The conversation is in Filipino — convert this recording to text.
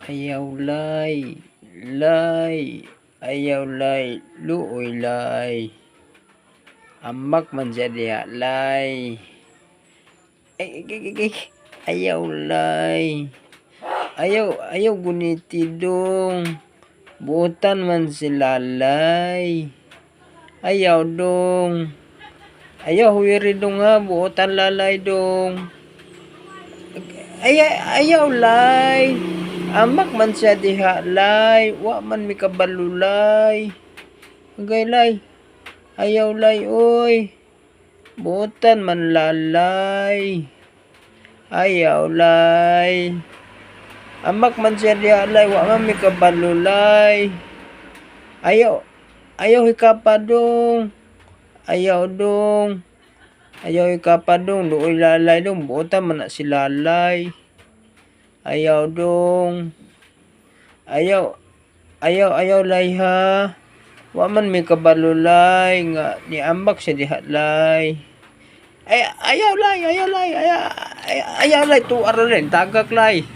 Ayaw lay, lay, ayaw lay, luoy lay. Ambak man siya diha lay. Ayaw lay. Ayaw guniti dong. Buotan man sila lay. Ayaw dong. Ayaw huwiri dong ha, buotan lalay dong. Ayaw lay. Amak man siya diha lay, wa man mi kabalo lay. Agay lay. Ayaw lay oy. Buotan man lalay. Ayaw lay. Amak man siya diha lay, wa man mi kabalo lay. Ayaw hikapa dong. Ayaw dong. Ayaw hikapa dong, luoy lalay dong, buotan man na si lalay. Ayaw dong. Ayaw lay ha. Wa man mi kabalo lay nga ni ambak siya diha lay. Ayaw lay, ayaw lay, ayaw lay tuar rin tagak lay.